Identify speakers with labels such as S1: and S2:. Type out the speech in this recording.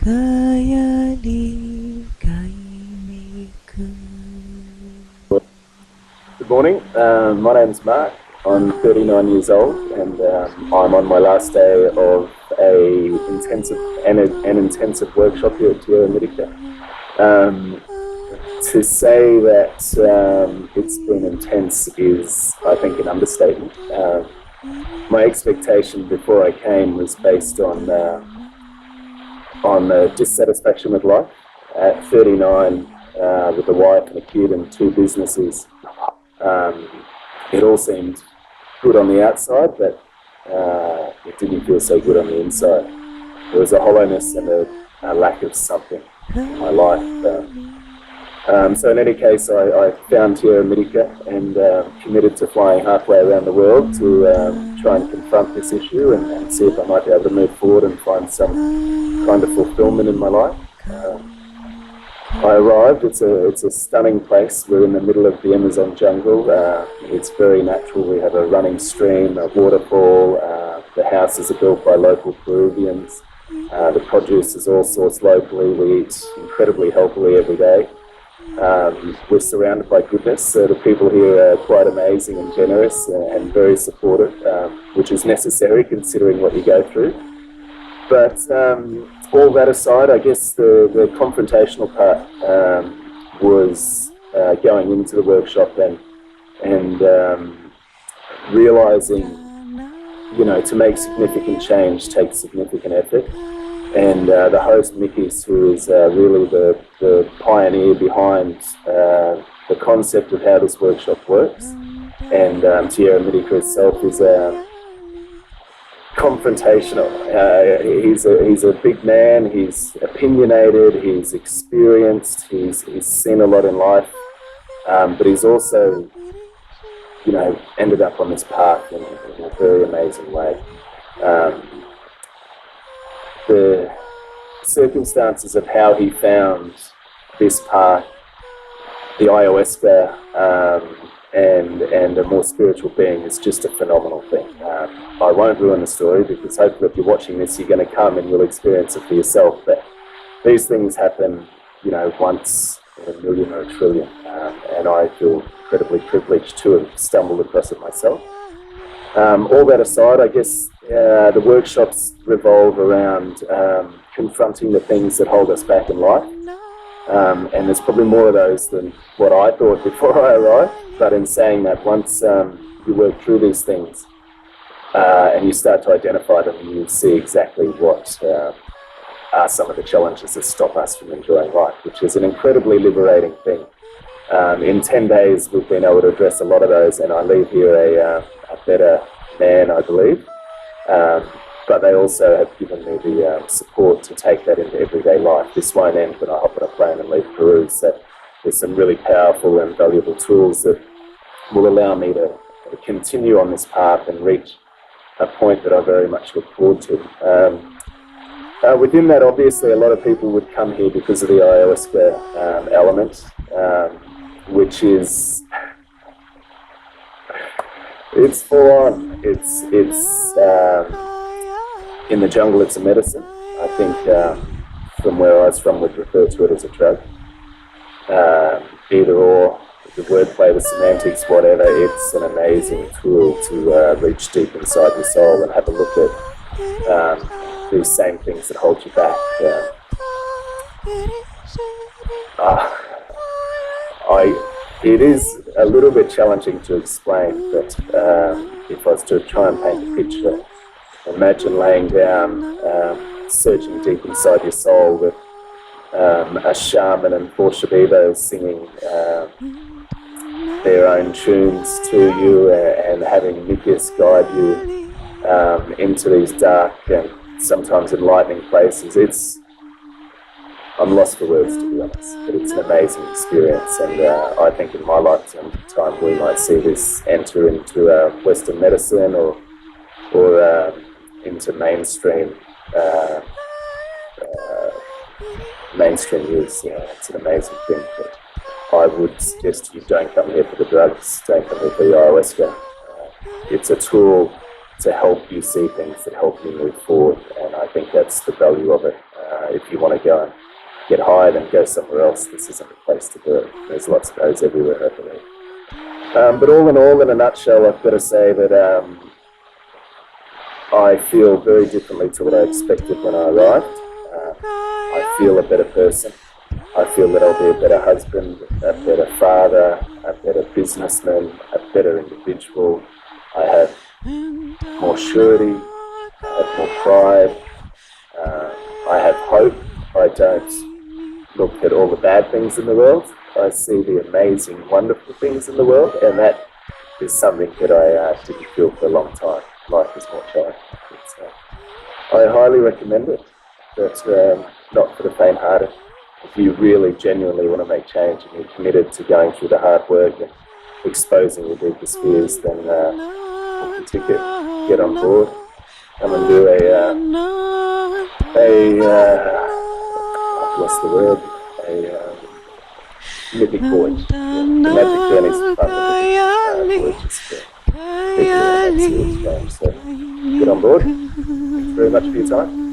S1: Good morning, my name's Mark. I'm 39 years old and I'm on my last day of an intensive workshop here at TierraMitica. To say that it's been intense is, I think, an understatement. My expectation before I came was based on dissatisfaction with life. At 39, with a wife and a kid and 2 businesses, it all seemed good on the outside, but it didn't feel so good on the inside. There was a hollowness and a lack of something in my life. So in any case, I found TierraMitica and committed to flying halfway around the world to try and confront this issue and see if I might be able to move forward and find some kind of fulfillment in my life. I arrived. It's a stunning place. We're in the middle of the Amazon jungle. It's very natural. We have a running stream, a waterfall. The houses are built by local Peruvians. The produce is all sourced locally. We eat incredibly healthily every day. We're surrounded by goodness. So the people here are quite amazing and generous and very supportive, which is necessary considering what you go through. But all that aside, I guess the confrontational part was going into the workshop and realizing, to make significant change takes significant effort. And the host, Mickey, who is really the pioneer behind the concept of how this workshop works, and TierraMitica itself is confrontational. He's a big man. He's opinionated. He's experienced. He's seen a lot in life, but he's also, ended up on this path in a very amazing way. The circumstances of how he found this path, the Ayahuasca, and a more spiritual being is just a phenomenal thing. I won't ruin the story because hopefully if you're watching this, you're going to come and you'll experience it for yourself. But these things happen, once in a million or a trillion, and I feel incredibly privileged to have stumbled across it myself. All that aside, I guess the workshops revolve around confronting the things that hold us back in life. And there's probably more of those than what I thought before I arrived. But in saying that, once you work through these things and you start to identify them, you see exactly what are some of the challenges that stop us from enjoying life, which is an incredibly liberating thing. In 10 days, we've been able to address a lot of those, and I leave here a better man, I believe. But they also have given me the support to take that into everyday life. This won't end when I hop on a plane and leave Peru. So there's some really powerful and valuable tools that will allow me to continue on this path and reach a point that I very much look forward to. Within that, obviously, a lot of people would come here because of the Ayahuasca element, which is... It's full on. It's in the jungle, it's a medicine. I think from where I was from, we'd refer to it as a drug. Either or, the wordplay, the semantics, whatever, it's an amazing tool to reach deep inside your soul and have a look at these same things that hold you back. It is a little bit challenging to explain, but if I was to try and paint a picture, imagine laying down, searching deep inside your soul with a shaman and 4 shabibos singing their own tunes to you and having Mikas guide you into these dark and sometimes enlightening places. I'm lost for words, to be honest, but it's an amazing experience, and I think in my lifetime we might see this enter into Western medicine or into mainstream use. It's an amazing thing, but I would suggest you don't come here for the drugs, don't come here for the Ayahuasca. It's a tool to help you see things that help you move forward, and I think that's the value of it. If you want to go and get high, then go somewhere else. This isn't the place to do it. There's lots of those everywhere, I believe. But all, in a nutshell, I've got to say that I feel very differently to what I expected when I arrived. I feel a better person. I feel that I'll be a better husband, a better father, a better businessman, a better individual. I have more surety, I have more pride, I have hope. I don't look at all the bad things in the world. I see the amazing, wonderful things in the world, and that is something that I didn't feel for a long time. Life is more challenging. I highly recommend it, but not for the faint-hearted. If you really genuinely want to make change and you're committed to going through the hard work and exposing your deepest fears, then book a ticket, get on board, come and do what's the word? A mythic voyage. The magic journeys are fun. Voyages for people who so get on board. Thanks very much for your time.